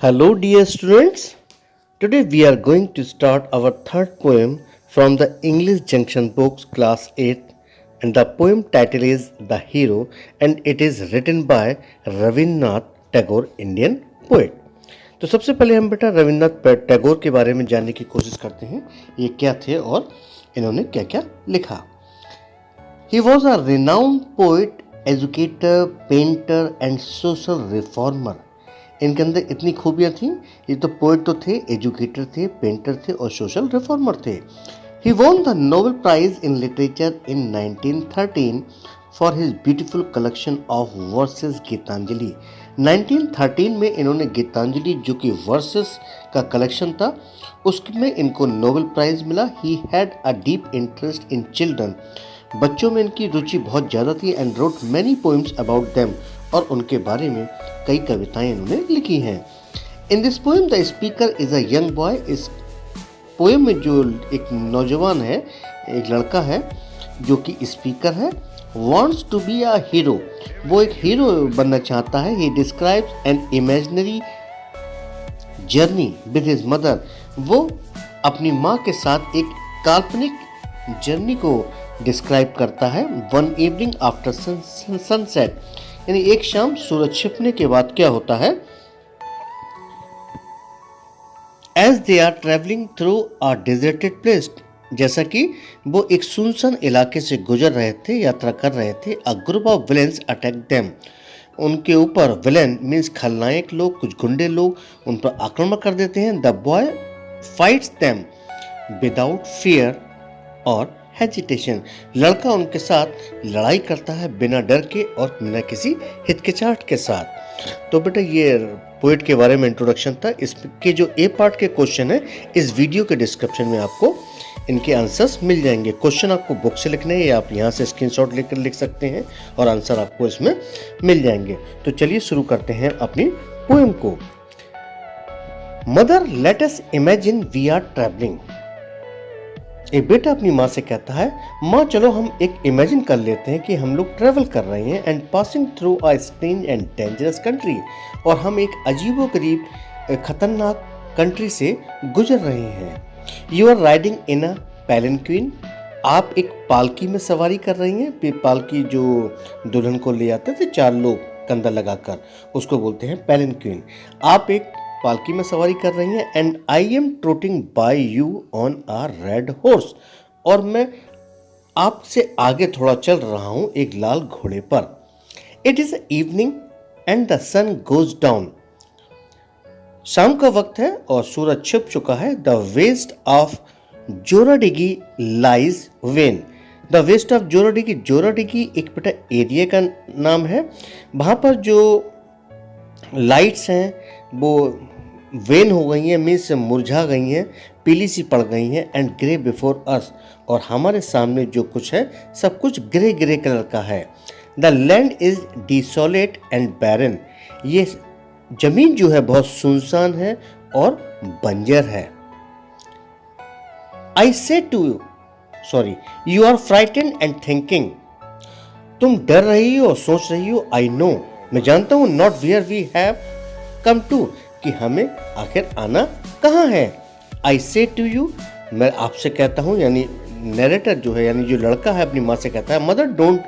Hello, dear students. Today we are going to start our third poem from the English Junction Books, Class 8, and the poem title is The Hero, and it is written by Rabindranath Tagore, Indian poet. तो सबसे पहले हम बेटा रविन्द्रनाथ टैगोर के बारे में जानने की कोशिश करते हैं ये क्या थे और इन्होंने क्या क्या लिखा. He was a renowned poet, educator, painter and social reformer. इनके अंदर इतनी खूबियाँ थीं. ये तो पोएट तो थे, एजुकेटर थे, पेंटर थे और सोशल रिफॉर्मर थे. He won the Nobel Prize in Literature in 1913 for his beautiful collection of verses Gitanjali. 1913 में इन्होंने गीतांजलि जो कि वर्सेस का कलेक्शन था उसमें इनको नोबेल प्राइज मिला. He had a deep interest in children. बच्चों में इनकी रुचि बहुत ज़्यादा थी and wrote many poems about them और उनके बारे में कई कविताएं इन्होंने लिखी हैं. In this poem the speaker is a young boy. इस पोएम में जो एक नौजवान है, एक लड़का है जो कि स्पीकर है, wants to be a hero. वो एक हीरो बनना चाहता है. He describes an imaginary journey with his mother. वो अपनी माँ के साथ एक काल्पनिक जर्नी को डिस्क्राइब करता है. वन इवनिंग आफ्टर सनसेट, यानी एक शाम सूरज छिपने के बाद क्या होता है. As they are travelling through a deserted place, जैसा कि वो एक सुनसान इलाके से गुजर रहे थे, यात्रा कर रहे थे. A group of villains attack them. उनके ऊपर विलेन मीन्स खलनायक लोग, कुछ गुंडे लोग उन पर आक्रमण कर देते हैं. The boy fights them without fear और हेजिटेशन. लड़का उनके साथ लड़ाई करता है बिना डर के और बिना किसी हिचकिचाहट के साथ. तो बेटा ये पोएट के बारे में इंट्रोडक्शन था. इसके जो ए पार्ट के क्वेश्चन है इस वीडियो के डिस्क्रिप्शन में आपको इनके आंसर्स मिल जाएंगे. क्वेश्चन आपको बुक से लिखने हैं या आप यहाँ से स्क्रीनशॉट लेकर लिख सकते हैं और आंसर आपको इसमें मिल जाएंगे. तो चलिए शुरू करते हैं अपनी पोएम को. Mother let us imagine we are travelling. एक बेटा अपनी माँ से कहता है, माँ चलो हम एक इमेजिन कर लेते हैं कि हम लोग ट्रैवल कर रहे हैं and passing through a strange and dangerous country, और हम एक अजीबोगरीब खतरनाक कंट्री से गुजर रहे हैं. यू आर राइडिंग इन अ पैलेंक्विन. आप एक पालकी में सवारी कर रही हैं. पालकी जो दुल्हन को ले आते थे चार लोग कंधा लगाकर, उसको बोलते हैं पैलेंक्विन. आप एक पालकी में सवारी कर रही हैं. And I am trotting by you on a red horse. और मैं आपसे आगे थोड़ा चल रहा हूं एक लाल घोड़े पर. It is evening and the sun goes down. शाम का वक्त है और सूरज छिप चुका है. द वेस्ट ऑफ जोराडिगी lies when. The west of जोराडिगी. जोराडिगी एक बेटा एरिया का नाम है. वहां पर जो लाइट्स हैं वो वेन हो गई हैं, मीन्स मुरझा गई हैं, पीली सी पड़ गई हैं. And grey before us. और हमारे सामने जो कुछ है सब कुछ ग्रे ग्रे कलर का है. The land is desolate and बैरन. ये जमीन जो है बहुत सुनसान है और बंजर है. I say to you sorry you are frightened and thinking. तुम डर रही हो और सोच रही हो. आई नो, मैं जानता हूं. Not where we have come to, कि हमें आखिर आना कहाँ है. आई से टू यू, मैं आपसे कहता हूँ, यानी नरेटर जो है यानी जो लड़का है अपनी माँ से कहता है, mother don't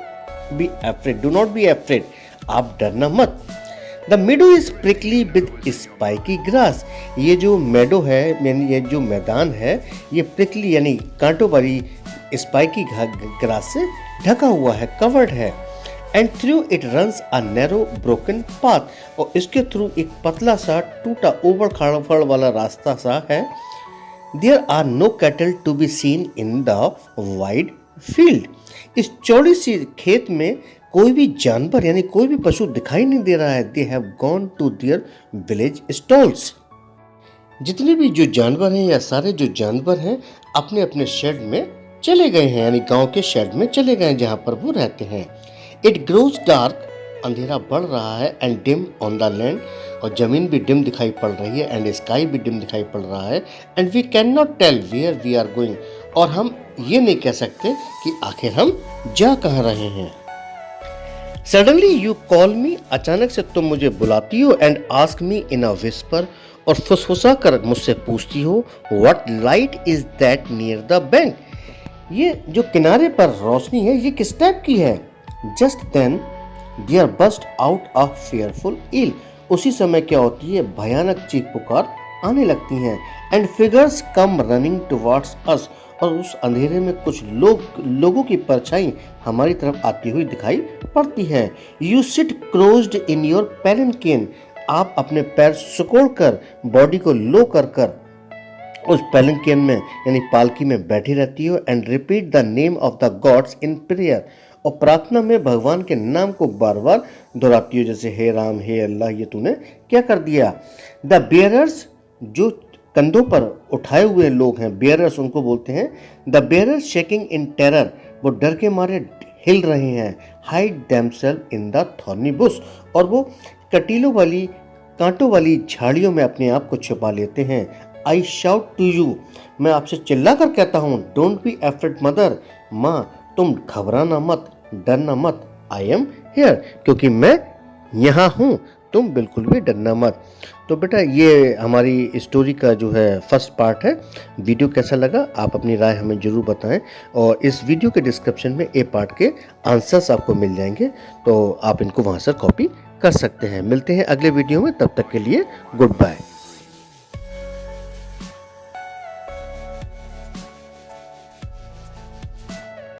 be afraid, do not be afraid, आप डरना मत. The Medo is prickly with spiky grass. ये जो मेडो है यानी ये जो मैदान है ये प्रिकली यानी कांटों वाली स्पाइकी ग्रास से ढका हुआ है, कवर्ड है. And through it runs a narrow broken path. और इसके थ्रू एक पतला सा टूटा उबड़ खाबड़ वाला रास्ता सा है. There are no cattle to be seen in the wide field. इस चौड़ी सी खेत में कोई भी जानवर यानी कोई भी पशु दिखाई नहीं दे रहा है. They have gone to their village stalls. जितने भी जो जानवर हैं या सारे जो जानवर हैं अपने अपने शेड में चले गए हैं, यानी गांव के शेड में चले गए हैं जहां पर वो रहते हैं. It grows dark. अंधेरा बढ़ रहा है. And dim on the land. और जमीन भी डिम दिखाई पड़ रही है. एंड स्काई भी डिम दिखाई पड़ रहा है. And we can not tell where we are going. और हम ये नहीं कह सकते कि आखिर हम जा कहाँ रहे हैं. सडनली यू कॉल मी, अचानक से तुम मुझे बुलाती हो, and ask me in a whisper, और फुसफुसा कर मुझसे पूछती हो, what light is that near the bank, ये जो किनारे पर रोशनी है ये किस टाइप की है। Just then there burst out a fearful yell, उसी समय क्या होती है, भयानक चीख पुकार आने लगती हैं। And figures come running towards अस, और उस अंधेरे में कुछ लोगों की परछाई हमारी तरफ आती हुई दिखाई पड़ती है। You sit crossed in your पैलिनकेन, आप अपने पैर सिकोड़ कर, बॉडी को लो कर कर उस पैलिनकेन में यानी पालकी में बैठी रहती हो। And repeat the name of the gods in prayer, और प्रार्थना में भगवान के नाम को बार बार दोहराती हो, जैसे हे राम, हे अल्लाह, ये तूने क्या कर दिया। द बेयरर्स, जो कंधों पर उठाए हुए लोग हैं, बेयरर्स उनको बोलते हैं। The bearers shaking in terror, वो डर के मारे हिल रहे हैं। Hide themself in the thorny bush, और वो कटीलों वाली कांटों वाली झाड़ियों में अपने आप को छुपा लेते हैं। आई शाउट टू यू, मैं आपसे चिल्ला कर कहता हूँ, डोंट बी एफ्रेड मदर, माँ तुम घबराना मत, डरना मत, आई एम हियर, क्योंकि मैं यहाँ हूँ, तुम बिल्कुल भी डरना मत। तो बेटा ये हमारी स्टोरी का जो है फर्स्ट पार्ट है। वीडियो कैसा लगा आप अपनी राय हमें ज़रूर बताएं, और इस वीडियो के डिस्क्रिप्शन में ए पार्ट के आंसर्स आपको मिल जाएंगे, तो आप इनको वहाँ से कॉपी कर सकते हैं। मिलते हैं अगले वीडियो में, तब तक के लिए गुड बाय।